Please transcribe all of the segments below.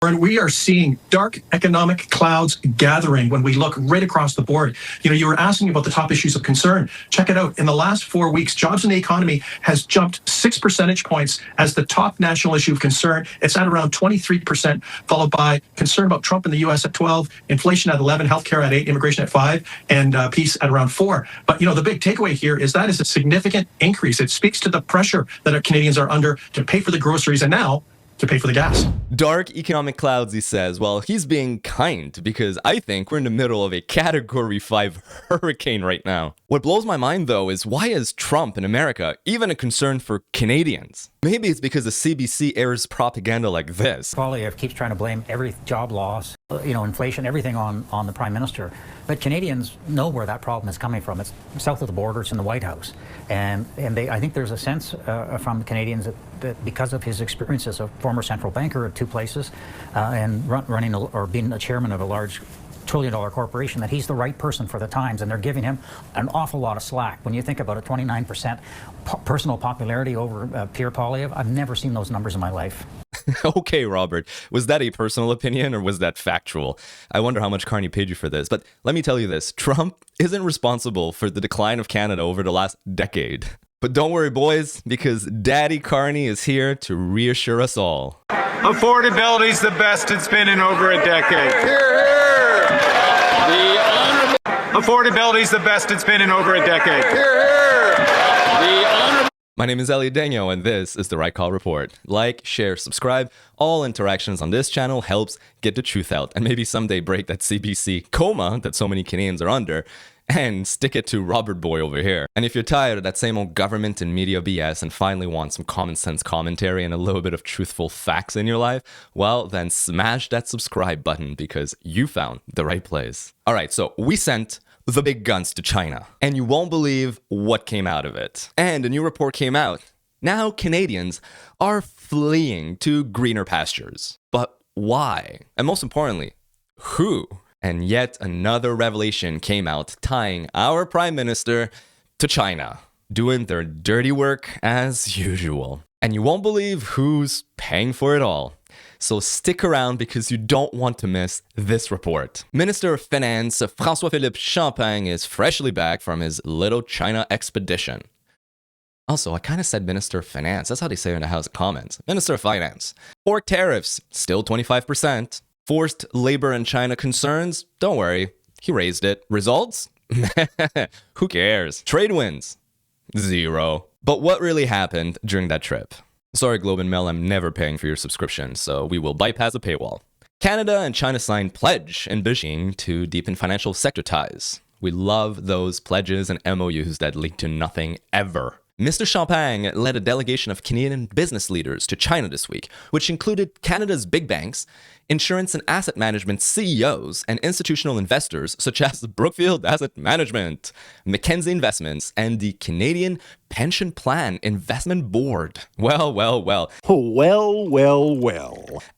And we are seeing dark economic clouds gathering when we look right across the board. You were asking about the top issues of concern. Check it out. In the last 4 weeks, jobs in the economy has jumped 6 percentage points as the top national issue of concern. It's at around 23%, followed by concern about Trump in the U.S. at 12, inflation at 11, healthcare at 8, immigration at 5, and peace at around 4. But, the big takeaway here is that is a significant increase. It speaks to the pressure that our Canadians are under to pay for the groceries and now to pay for the gas. Dark economic clouds, he says. Well, he's being kind because I think we're in the middle of a Category 5 hurricane right now. What blows my mind, though, is why is Trump in America even a concern for Canadians? Maybe it's because the CBC airs propaganda like this. Poilievre keeps trying to blame every job loss, inflation, everything on the Prime Minister. But Canadians know where that problem is coming from. It's south of the border, it's in the White House. And I think there's a sense from Canadians that because of his experience as a former central banker at 2 places and running or being a chairman of a large trillion-dollar corporation, that he's the right person for the times, and they're giving him an awful lot of slack. When you think about a 29% personal popularity over Pierre Poilievre, I've never seen those numbers in my life. Okay, Robert, was that a personal opinion or was that factual? I wonder how much Carney paid you for this, but let me tell you this, Trump isn't responsible for the decline of Canada over the last decade. But don't worry, boys, because Daddy Carney is here to reassure us all. Affordability's the best it's been in over a decade. Hear, hear. Affordability's the best it's been in over a decade. Hear, hear. My name is Elliot Daniel, and this is The Right Call Report. Like, share, subscribe. All interactions on this channel helps get the truth out and maybe someday break that CBC coma that so many Canadians are under and stick it to Robert Boy over here. And if you're tired of that same old government and media BS and finally want some common sense commentary and a little bit of truthful facts in your life, well, then smash that subscribe button because you found the right place. All right, so we sent the big guns to China, and you won't believe what came out of it. And a new report came out. Now Canadians are fleeing to greener pastures. But why? And most importantly, who? And yet another revelation came out tying our Prime Minister to China, doing their dirty work as usual. And you won't believe who's paying for it all. So stick around because you don't want to miss this report. Minister of Finance François-Philippe Champagne is freshly back from his little China expedition. Also, I kind of said Minister of Finance. That's how they say it in the House of Commons. Minister of Finance. Pork tariffs, still 25%. Forced labor in China concerns, don't worry, he raised it. Results? Who cares? Trade wins? 0. But what really happened during that trip? Sorry, Globe and Mail, I'm never paying for your subscription, so we will bypass a paywall. Canada and China signed pledge in Beijing to deepen financial sector ties. We love those pledges and MOUs that lead to nothing ever. Mr. Champagne led a delegation of Canadian business leaders to China this week, which included Canada's big banks, insurance and asset management CEOs, and institutional investors such as Brookfield Asset Management, Mackenzie Investments, and the Canadian Pension Plan Investment Board. Well.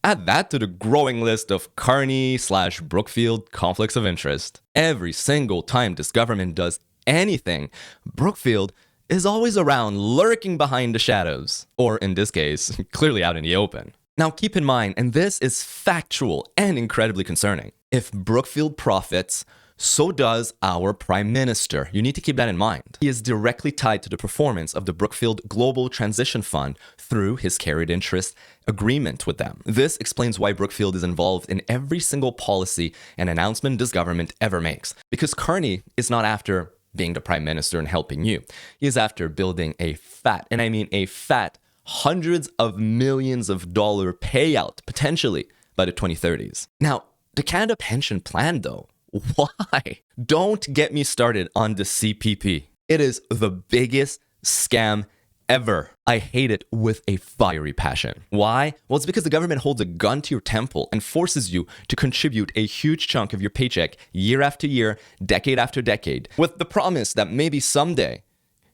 Add that to the growing list of Carney/Brookfield conflicts of interest. Every single time this government does anything, Brookfield is always around lurking behind the shadows, or in this case, clearly out in the open. Now keep in mind, and this is factual and incredibly concerning, if Brookfield profits, so does our Prime Minister. You need to keep that in mind. He is directly tied to the performance of the Brookfield Global Transition Fund through his carried interest agreement with them. This explains why Brookfield is involved in every single policy and announcement this government ever makes. Because Carney is not after being the Prime Minister and helping you. He is after building a fat, and I mean a fat, hundreds of millions of dollar payout, potentially, by the 2030s. Now, the Canada Pension Plan, though, why? Don't get me started on the CPP. It is the biggest scam ever. I hate it with a fiery passion. Why? Well, it's because the government holds a gun to your temple and forces you to contribute a huge chunk of your paycheck year after year, decade after decade, with the promise that maybe someday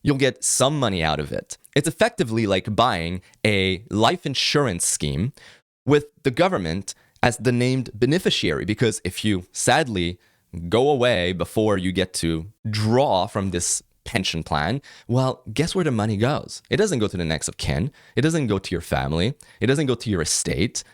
you'll get some money out of it. It's effectively like buying a life insurance scheme with the government as the named beneficiary, because if you sadly go away before you get to draw from this pension plan, well, guess where the money goes? It doesn't go to the next of kin. It doesn't go to your family. It doesn't go to your estate.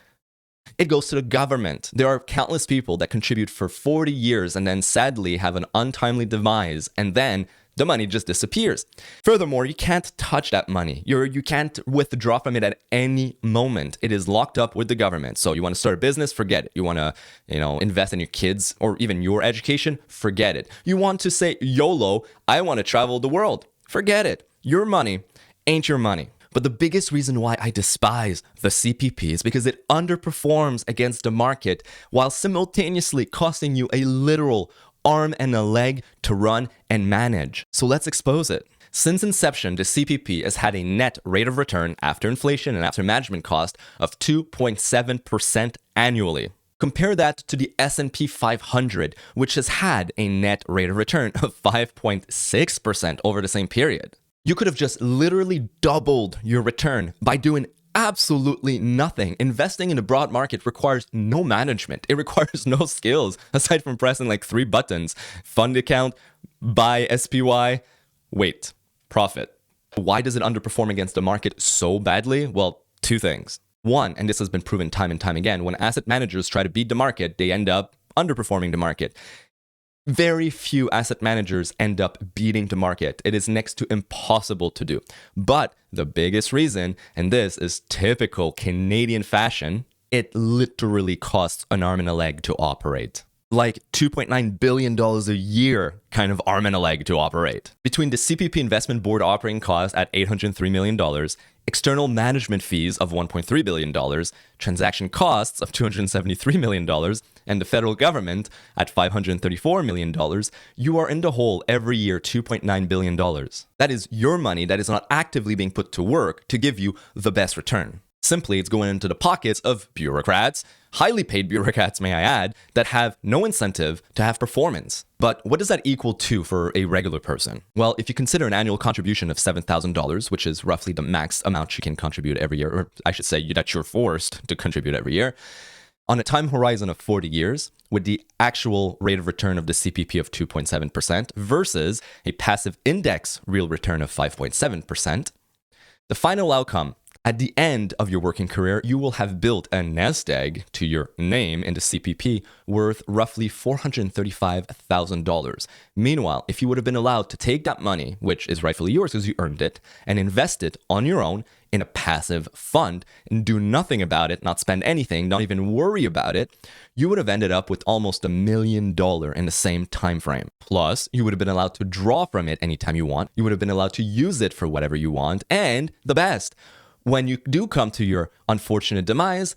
It goes to the government. There are countless people that contribute for 40 years and then sadly have an untimely demise, and then the money just disappears. Furthermore, you can't touch that money. You can't withdraw from it at any moment. It is locked up with the government. So you want to start a business, forget it. You want to, invest in your kids or even your education, forget it. You want to say YOLO, I want to travel the world, forget it. Your money ain't your money. But the biggest reason why I despise the CPP is because it underperforms against the market while simultaneously costing you a literal arm and a leg to run and manage. So let's expose it. Since inception, the CPP has had a net rate of return after inflation and after management cost of 2.7% annually. Compare that to the S&P 500, which has had a net rate of return of 5.6% over the same period. You could have just literally doubled your return by doing absolutely nothing. Investing in the broad market requires no management. It requires no skills aside from pressing like 3 buttons. Fund account, buy SPY, wait, profit. Why does it underperform against the market so badly? Well, 2 things. One, and this has been proven time and time again, when asset managers try to beat the market, they end up underperforming the market. Very few asset managers end up beating the market. It is next to impossible to do. But the biggest reason, and this is typical Canadian fashion, it literally costs an arm and a leg to operate. Like $2.9 billion a year kind of arm and a leg to operate. Between the CPP Investment Board operating cost at $803 million, external management fees of $1.3 billion, transaction costs of $273 million, and the federal government at $534 million, you are in the hole every year $2.9 billion. That is your money that is not actively being put to work to give you the best return. Simply, it's going into the pockets of bureaucrats, highly paid bureaucrats, may I add, that have no incentive to have performance. But what does that equal to for a regular person? Well, if you consider an annual contribution of $7,000, which is roughly the max amount you can contribute every year, or I should say that you're forced to contribute every year, on a time horizon of 40 years, with the actual rate of return of the CPP of 2.7% versus a passive index real return of 5.7%, the final outcome, at the end of your working career, you will have built a nest egg to your name in the CPP worth roughly $435,000. Meanwhile, if you would have been allowed to take that money, which is rightfully yours because you earned it, and invest it on your own in a passive fund and do nothing about it, not spend anything, not even worry about it, you would have ended up with almost $1 million in the same time frame. Plus, you would have been allowed to draw from it anytime you want. You would have been allowed to use it for whatever you want. And the best, when you do come to your unfortunate demise,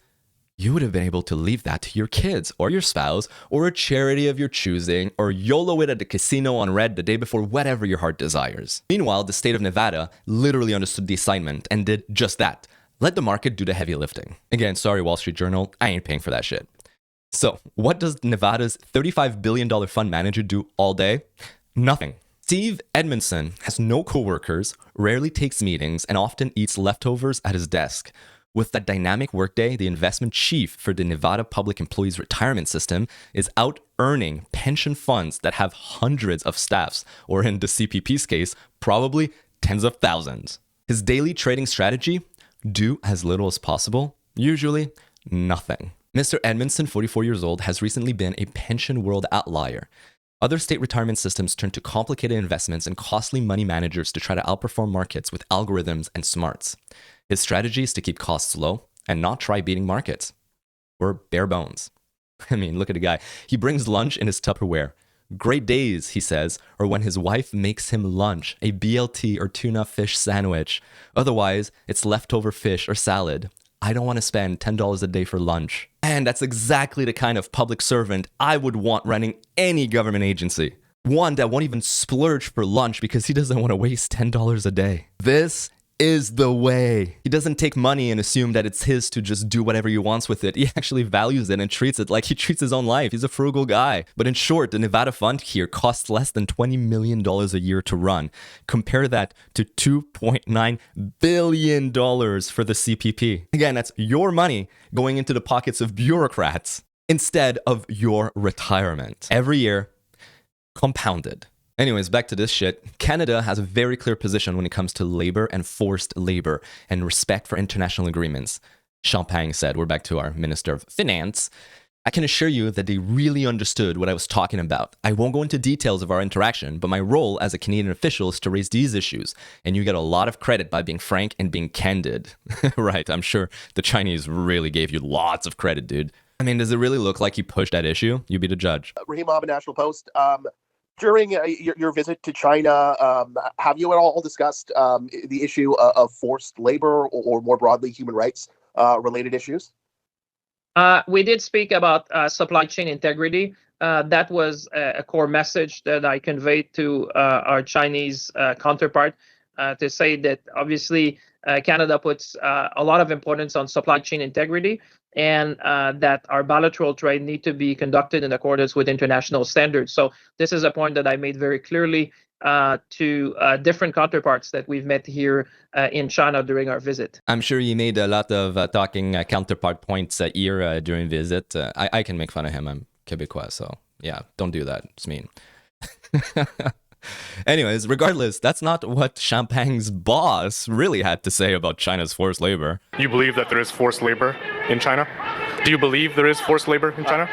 you would have been able to leave that to your kids or your spouse or a charity of your choosing or YOLO it at the casino on red the day before, whatever your heart desires. Meanwhile, the state of Nevada literally understood the assignment and did just that. Let the market do the heavy lifting. Again, sorry, Wall Street Journal, I ain't paying for that shit. So, what does Nevada's $35 billion fund manager do all day? Nothing. Steve Edmondson has no coworkers, rarely takes meetings, and often eats leftovers at his desk. With that dynamic workday, the investment chief for the Nevada Public Employees Retirement System is out earning pension funds that have hundreds of staffs, or in the CPP's case, probably tens of thousands. His daily trading strategy? Do as little as possible, usually nothing. Mr. Edmondson, 44 years old, has recently been a pension world outlier. Other state retirement systems turn to complicated investments and costly money managers to try to outperform markets with algorithms and smarts. His strategy is to keep costs low and not try beating markets. Or bare bones. I mean, look at the guy. He brings lunch in his Tupperware. Great days, he says, or when his wife makes him lunch, a BLT or tuna fish sandwich. Otherwise, it's leftover fish or salad. I don't want to spend $10 a day for lunch. And that's exactly the kind of public servant I would want running any government agency. One that won't even splurge for lunch because he doesn't want to waste $10 a day. This is the way. He doesn't take money and assume that it's his to just do whatever he wants with it. He actually values it and treats it like he treats his own life. He's a frugal guy. But in short, the Nevada fund here costs less than $20 million a year to run. Compare that to $2.9 billion for the CPP. Again, that's your money going into the pockets of bureaucrats instead of your retirement. Every year, compounded. Anyways, back to this shit. Canada has a very clear position when it comes to labor and forced labor and respect for international agreements. Champagne said. We're back to our Minister of Finance. I can assure you that they really understood what I was talking about. I won't go into details of our interaction, but my role as a Canadian official is to raise these issues, and you get a lot of credit by being frank and being candid. Right, I'm sure the Chinese really gave you lots of credit, dude. I mean, does it really look like you pushed that issue? You be the judge. Rahim Ahmed, National Post. During your visit to China, have you at all discussed the issue of forced labor or more broadly human rights related issues? We did speak about supply chain integrity. That was a core message that I conveyed to our Chinese counterpart to say that obviously Canada puts a lot of importance on supply chain integrity, and that our bilateral trade need to be conducted in accordance with international standards. So this is a point that I made very clearly to different counterparts that we've met here in China during our visit. I'm sure you made a lot of talking counterpart points here during visit. I can make fun of him. I'm Quebecois, so yeah, don't do that. It's mean. Anyways, regardless, that's not what Champagne's boss really had to say about China's forced labor. You believe that there is forced labor in China? Do you believe there is forced labor in China?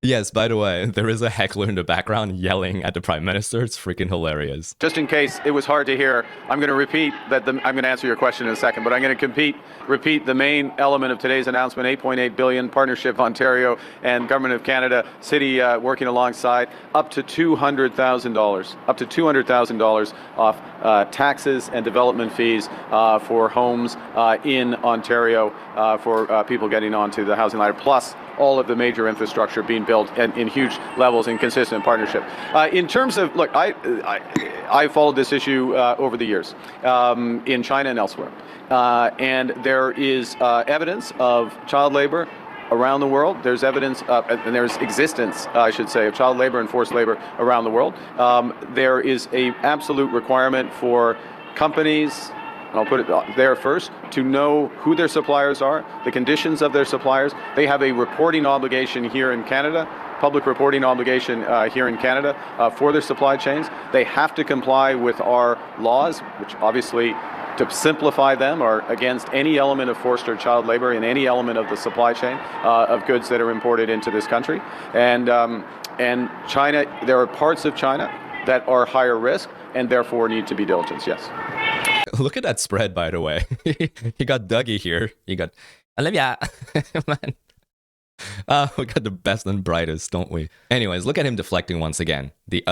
Yes, by the way, there is a heckler in the background yelling at the Prime Minister. It's freaking hilarious. Just in case it was hard to hear, I'm going to repeat that I'm going to answer your question in a second, but I'm going to repeat the main element of today's announcement, $8.8 billion partnership, Ontario and Government of Canada, City working alongside, up to $200,000 off taxes and development fees for homes in Ontario for people getting onto the housing ladder, plus all of the major infrastructure being built in huge levels in consistent partnership. In terms of, look, I followed this issue over the years in China and elsewhere. And there is evidence of child labor around the world. There's evidence and there's existence, I should say, of child labor and forced labor around the world. There is an absolute requirement for companies, and I'll put it there first, to know who their suppliers are, the conditions of their suppliers. They have a reporting obligation here in Canada, public reporting obligation here in Canada for their supply chains. They have to comply with our laws, which obviously, to simplify them, are against any element of forced or child labor in any element of the supply chain of goods that are imported into this country. And China, there are parts of China that are higher risk and therefore need to be diligent, yes. Look at that spread, by the way. You got Dougie here. You got Olivia. Man. We got the best and brightest, don't we? Anyways, look at him deflecting once again. The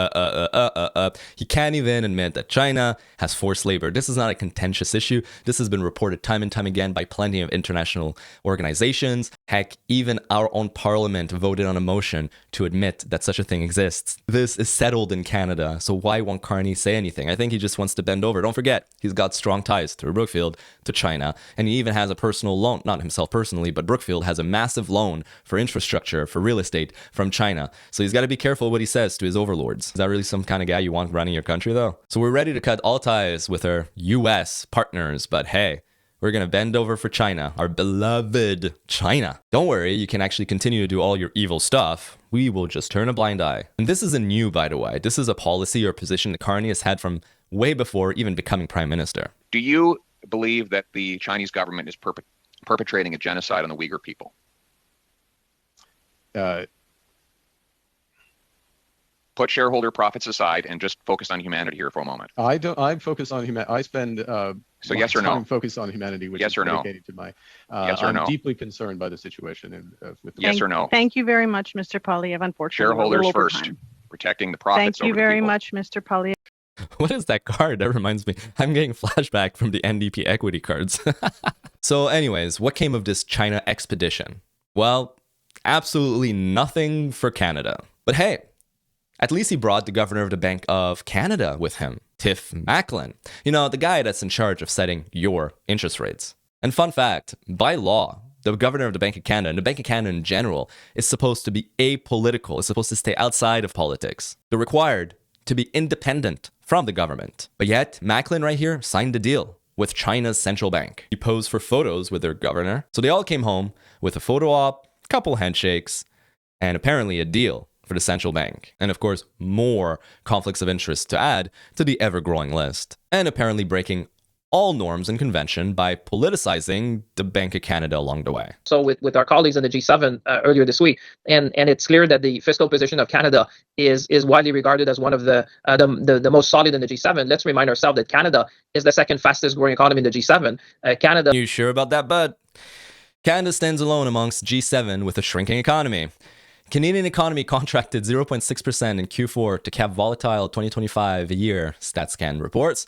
He can't even admit that China has forced labor. This is not a contentious issue. This has been reported time and time again by plenty of international organizations. Heck, even our own parliament voted on a motion to admit that such a thing exists. This is settled in Canada, so why won't Carney say anything? I think he just wants to bend over. Don't forget, he's got strong ties through Brookfield to China, and he even has a personal loan, not himself personally, but Brookfield has a massive loan for infrastructure, for real estate from China. So he's got to be careful what he says to his overlords. Is that really some kind of guy you want running your country, though? So we're ready to cut all ties with our US partners, but hey, we're going to bend over for China, our beloved China. Don't worry, you can actually continue to do all your evil stuff. We will just turn a blind eye. And this isn't new, by the way. This is a policy or position that Carney has had from way before even becoming prime minister. Do you believe that the Chinese government is perpetrating a genocide on the Uyghur people? Put shareholder profits aside and just focus on humanity here for a moment. I'm focused on humanity. I spend so yes or no? time focused on humanity, which yes is or no? dedicated to my. Yes or no? I'm deeply concerned by the situation with the yes or no? Thank you very much, Mr. Polyev. Unfortunately, shareholders first, protecting the profits. Thank you very much, Mr. Polyev. What is that card? That reminds me. I'm getting flashback from the NDP equity cards. So anyways, what came of this China expedition? Well, absolutely nothing for Canada. But hey, at least he brought the governor of the Bank of Canada with him, Tiff, Macklem. You know, the guy that's in charge of setting your interest rates. And fun fact, by law, the governor of the Bank of Canada, and the Bank of Canada in general, is supposed to be apolitical. It's supposed to stay outside of politics. They're required to be independent from the government. But yet, Macklem right here signed a deal with China's central bank. He posed for photos with their governor. So they all came home with a photo op, couple handshakes, and apparently a deal for the central bank. And of course, more conflicts of interest to add to the ever-growing list. And apparently breaking all norms and convention by politicizing the Bank of Canada along the way. So with our colleagues in the G7 earlier this week, and it's clear that the fiscal position of Canada is widely regarded as one of the most solid in the G7. Let's remind ourselves that Canada is the second fastest growing economy in the G7. Canada. You sure about that, bud? Canada stands alone amongst G7 with a shrinking economy. Canadian economy contracted 0.6% in Q4 to cap volatile 2025 year, StatsCan reports.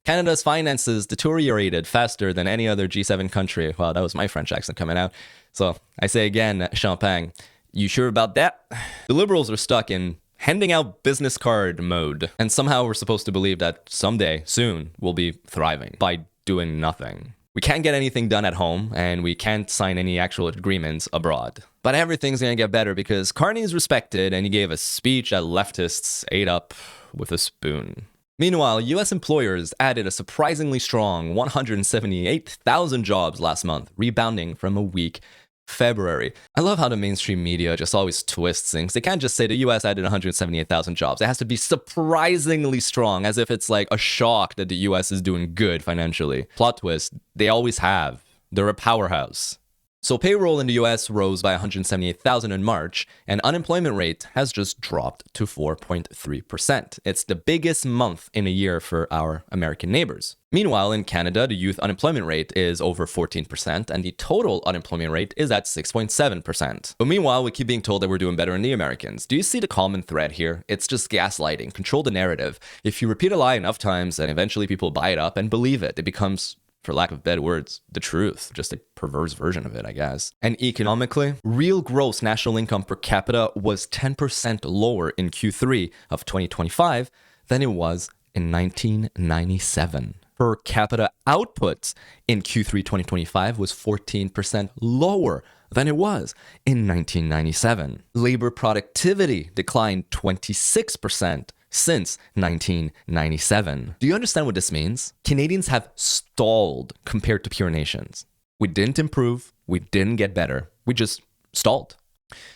Canada's finances deteriorated faster than any other G7 country. Wow, that was my French accent coming out. So I say again, Champagne, you sure about that? The Liberals are stuck in handing out business card mode. And somehow we're supposed to believe that someday, soon, we'll be thriving by doing nothing. We can't get anything done at home, and we can't sign any actual agreements abroad. But everything's gonna get better because Carney is respected, and he gave a speech that leftists ate up with a spoon. Meanwhile, US employers added a surprisingly strong 178,000 jobs last month, rebounding from a weak February. I love how the mainstream media just always twists things. They can't just say the US added 178,000 jobs. It has to be surprisingly strong, as if it's like a shock that the US is doing good financially. Plot twist, they always have. They're a powerhouse. So payroll in the US rose by 178,000 in March, and unemployment rate has just dropped to 4.3%. It's the biggest month in a year for our American neighbors. Meanwhile, in Canada, the youth unemployment rate is over 14%, and the total unemployment rate is at 6.7%. But meanwhile, we keep being told that we're doing better than the Americans. Do you see the common thread here? It's just gaslighting. Control the narrative. If you repeat a lie enough times, then eventually people buy it up and believe it. It becomes, for lack of better words, the truth. Just a perverse version of it, I guess. And economically, real gross national income per capita was 10% lower in Q3 of 2025 than it was in 1997. Per capita output in Q3 2025 was 14% lower than it was in 1997. Labor productivity declined 26% since 1997. Do you understand what this means? Canadians have stalled compared to peer nations. We didn't improve, we didn't get better, we just stalled.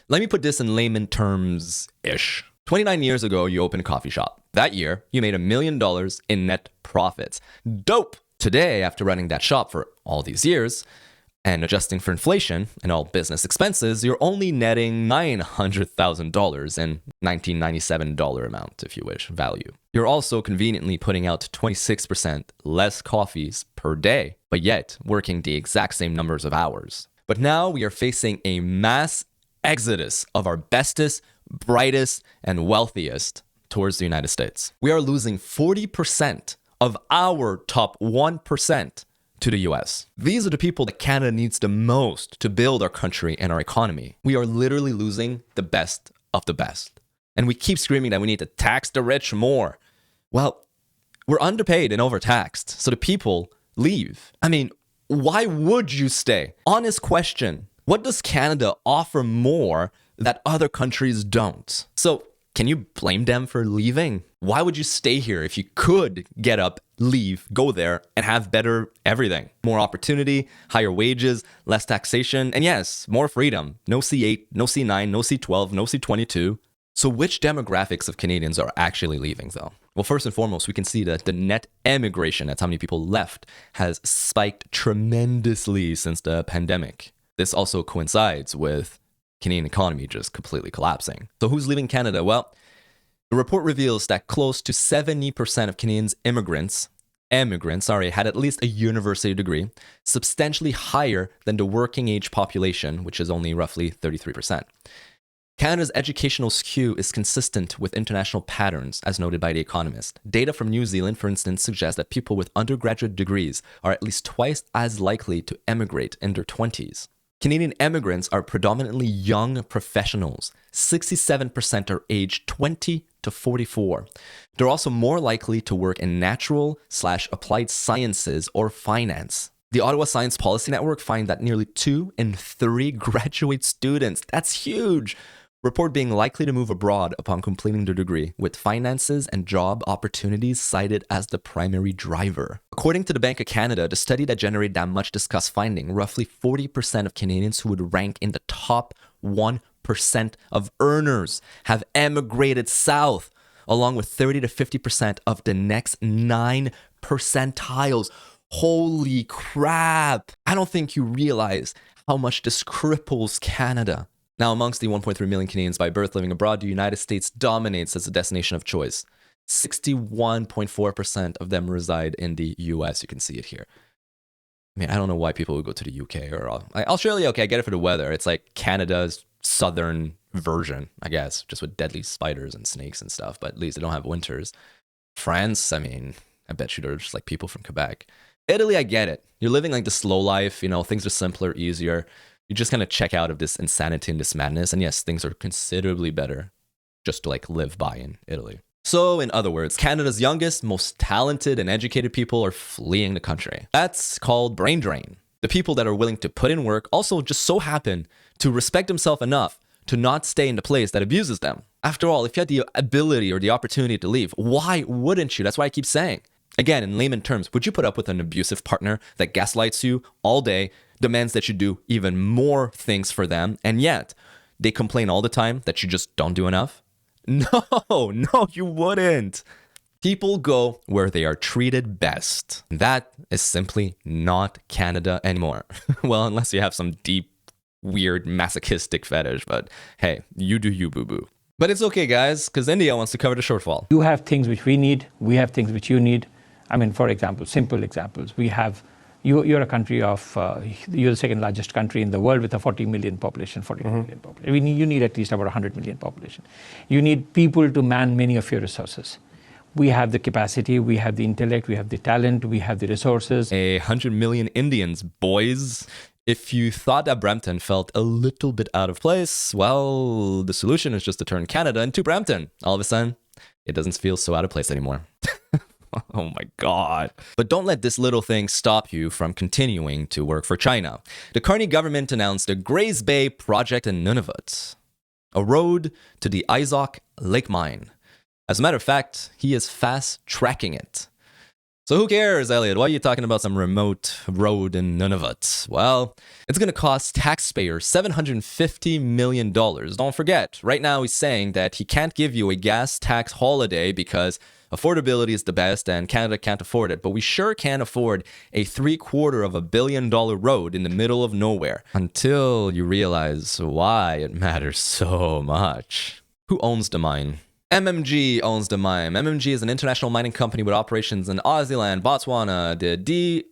Let me put this in layman terms-ish. 29 years ago, you opened a coffee shop. That year, you made $1 million in net profits. Dope! Today, after running that shop for all these years, and adjusting for inflation and all business expenses, you're only netting $900,000 in 1997 dollar amount, if you wish, value. You're also conveniently putting out 26% less coffees per day, but yet working the exact same numbers of hours. But now we are facing a mass exodus of our bestest, brightest, and wealthiest towards the United States. We are losing 40% of our top 1% to the US. These are the people that Canada needs the most to build our country and our economy. We are literally losing the best of the best. And we keep screaming that we need to tax the rich more. Well, we're underpaid and overtaxed, so the people leave. I mean, why would you stay? Honest question. What does Canada offer more that other countries don't? So, can you blame them for leaving? Why would you stay here if you could get up, leave, go there, and have better everything? More opportunity, higher wages, less taxation, and yes, more freedom. No C8, no C9, no C12, no C22. So which demographics of Canadians are actually leaving, though? Well, first and foremost, we can see that the net emigration, that's how many people left, has spiked tremendously since the pandemic. This also coincides with Canadian economy just completely collapsing. So who's leaving Canada? Well, the report reveals that close to 70% of Canadians immigrants had at least a university degree, substantially higher than the working age population, which is only roughly 33%. Canada's educational skew is consistent with international patterns, as noted by The Economist. Data from New Zealand, for instance, suggests that people with undergraduate degrees are at least twice as likely to emigrate in their 20s. Canadian immigrants are predominantly young professionals. 67% are aged 20 to 44. They're also more likely to work in natural/applied sciences or finance. The Ottawa Science Policy Network find that nearly 2 in 3 graduate students, that's huge, report being likely to move abroad upon completing their degree, with finances and job opportunities cited as the primary driver. According to the Bank of Canada, the study that generated that much discussed finding, roughly 40% of Canadians who would rank in the top 1% of earners have emigrated south, along with 30 to 50% of the next 9 percentiles. Holy crap. I don't think you realize how much this cripples Canada. Now, amongst the 1.3 million Canadians by birth living abroad, the United States dominates as a destination of choice. 61.4% of them reside in the US. You can see it here. I mean, I don't know why people would go to the UK or Australia. Okay, I get it for the weather. It's like Canada's southern version, I guess, just with deadly spiders and snakes and stuff. But at least they don't have winters. France, I mean, I bet you they're just like people from Quebec. Italy, I get it. You're living like the slow life. You know, things are simpler, easier. You just kind of check out of this insanity and this madness. And yes, things are considerably better just to like live by in Italy. So, in other words, Canada's youngest, most talented and educated people are fleeing the country. That's called brain drain. The people that are willing to put in work also just so happen to respect themselves enough to not stay in the place that abuses them. After all, if you had the ability or the opportunity to leave, why wouldn't you? That's why I keep saying. Again, in layman terms, would you put up with an abusive partner that gaslights you all day, demands that you do even more things for them, and yet they complain all the time that you just don't do enough? No, you wouldn't. People go where they are treated best. That is simply not Canada anymore. Well, unless you have some deep, weird, masochistic fetish, but hey, you do you, boo-boo. But it's okay, guys, because India wants to cover the shortfall. You have things which we need, we have things which you need. I mean, for example, simple examples. We have, you're a country of, you're the second largest country in the world with a 40 million population, 40 million population. I mean, you need at least about 100 million population. You need people to man many of your resources. We have the capacity, we have the intellect, we have the talent, we have the resources. 100 million Indians, boys. If you thought that Brampton felt a little bit out of place, well, the solution is just to turn Canada into Brampton. All of a sudden, it doesn't feel so out of place anymore. Oh my God. But don't let this little thing stop you from continuing to work for China. The Carney government announced the Grays Bay project in Nunavut, a road to the Izok Lake Mine. As a matter of fact, he is fast-tracking it. So who cares, Elliot? Why are you talking about some remote road in Nunavut? Well, it's going to cost taxpayers $750 million. Don't forget, right now he's saying that he can't give you a gas tax holiday because affordability is the best and Canada can't afford it. But we sure can afford a $750 million road in the middle of nowhere. Until you realize why it matters so much. Who owns the mine? MMG owns the mine. MMG is an international mining company with operations in Aussie, Botswana, the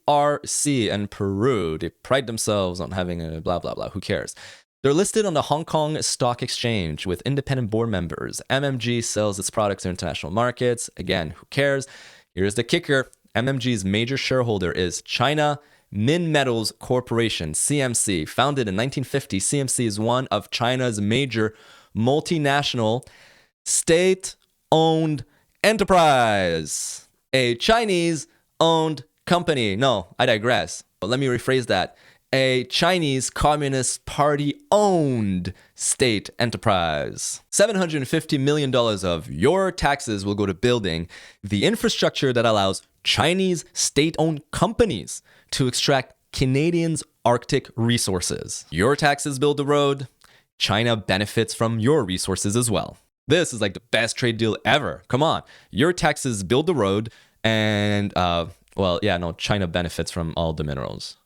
DRC, and Peru. They pride themselves on having a blah, blah, blah. Who cares? They're listed on the Hong Kong Stock Exchange with independent board members. MMG sells its products to international markets. Again, who cares? Here's the kicker. MMG's major shareholder is China Minmetals Corporation, CMC. Founded in 1950, CMC is one of China's major multinational state-owned enterprise. A Chinese-owned company. No, I digress. But let me rephrase that. A Chinese Communist Party-owned state enterprise. $750 million of your taxes will go to building the infrastructure that allows Chinese state-owned companies to extract Canadians' Arctic resources. Your taxes build the road. China benefits from your resources as well. This is like the best trade deal ever. Come on. Your taxes build the road and, China benefits from all the minerals.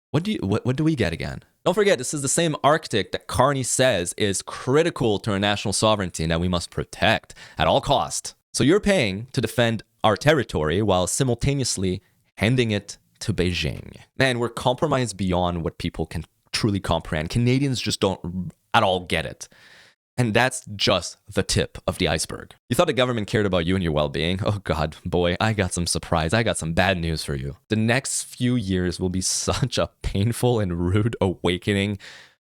What do we get again? Don't forget, this is the same Arctic that Carney says is critical to our national sovereignty and that we must protect at all cost. So you're paying to defend our territory while simultaneously handing it to Beijing. Man, we're compromised beyond what people can truly comprehend. Canadians just don't at all get it. And that's just the tip of the iceberg. You thought the government cared about you and your well-being? Oh God, boy, I got some surprise. I got some bad news for you. The next few years will be such a painful and rude awakening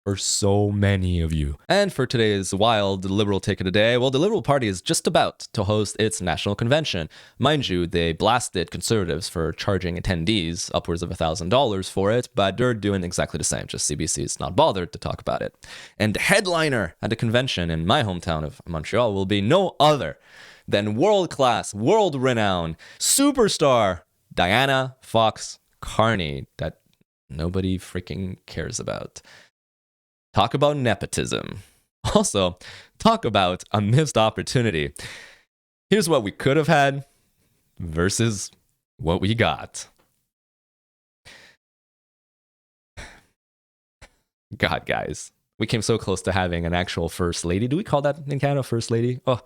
for so many of you. And for today's wild liberal take of the day, well, the Liberal Party is just about to host its national convention. Mind you, they blasted conservatives for charging attendees upwards of $1,000 for it, but they're doing exactly the same, just CBC is not bothered to talk about it. And the headliner at the convention in my hometown of Montreal will be no other than world-class, world-renowned superstar Diana Fox Carney that nobody freaking cares about. Talk about nepotism. Also, talk about a missed opportunity. Here's what we could have had versus what we got. God, guys, we came so close to having an actual first lady. Do we call that in Canada first lady? Oh,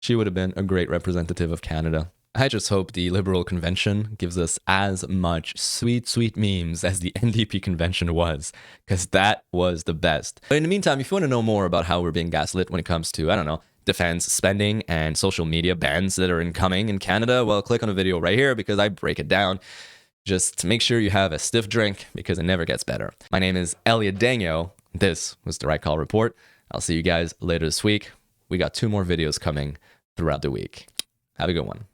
she would have been a great representative of Canada. I just hope the Liberal convention gives us as much sweet, sweet memes as the NDP convention was, because that was the best. But in the meantime, if you want to know more about how we're being gaslit when it comes to, I don't know, defense spending and social media bans that are incoming in Canada, well, click on the video right here because I break it down. Just make sure you have a stiff drink because it never gets better. My name is Elliot Daniel. This was the Right Call Report. I'll see you guys later this week. We got 2 more videos coming throughout the week. Have a good one.